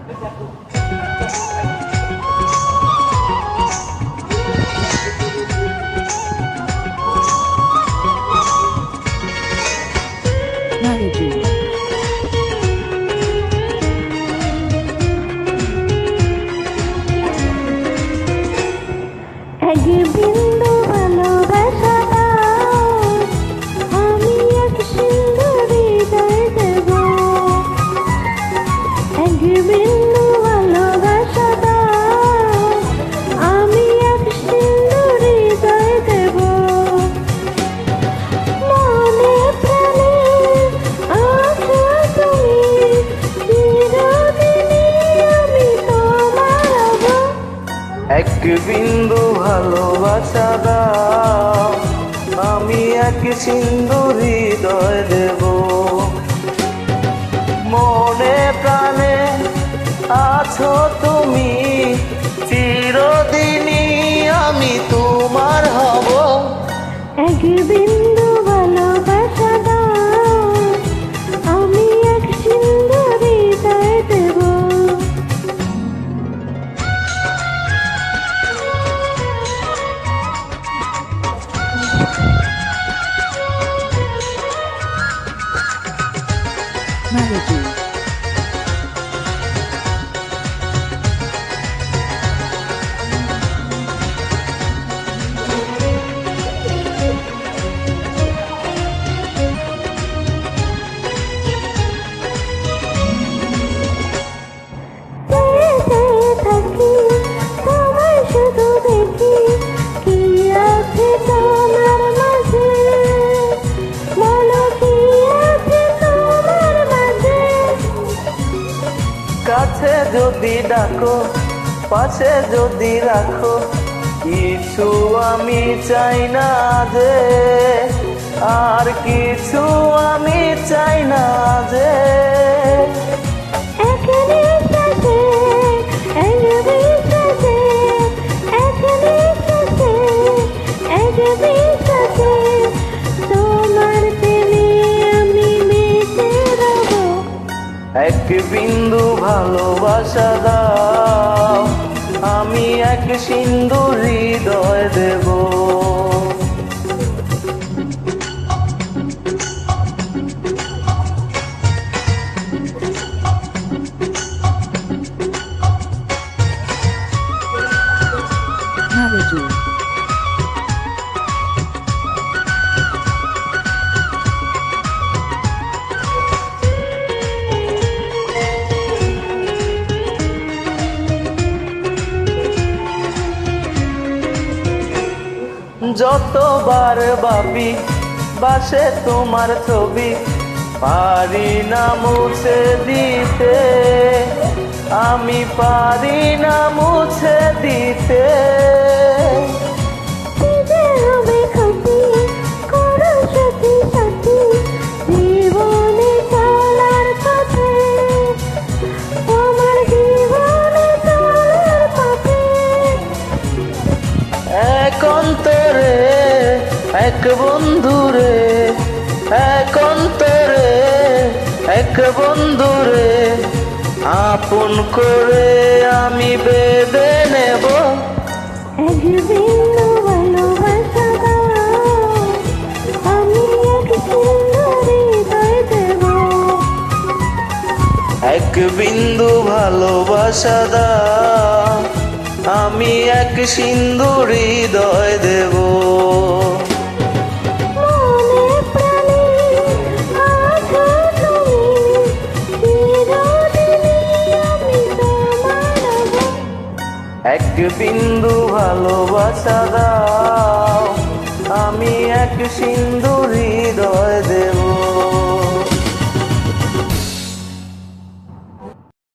এক বিন্দু ভালোবাসা দাও, আমি এক সিন্ধু হৃদয় দেব। মনে প্রাণে আছো তুমি, চিরদিনই আমি তোমার হব। এক বিন্দু ভালোবাসা দাও, আমি এক সিন্ধু হৃদয় দেব। Melody. কাছে যদি ডাকো, পাশে যদি রাখো, কিছু আমি চাই না যে, আর কিছু আমি চাই না যে। এক বিন্দু ভালোবাসা দাও, আমি এক সিন্ধু হৃদয় দেব। Melody. যতবার ভাবি বাসে তোমার ছবি, পারি না মুছে দিতে, আমি পারি না মুছে দিতে। এক অন্তরে এক বন্ধুরে, এক অন্তরে এক বন্ধুরে, আপন করে আমি বেঁধে নেব। এক বিন্দু ভালোবাসা দাও, আমি এক সিন্ধু হৃদয় দেব। এক বিন্দু ভালোবাসা দাও, আমি এক সিন্ধু হৃদয় দেব। এক বিন্দু ভালোবাসা দাও, আমি এক সিন্ধু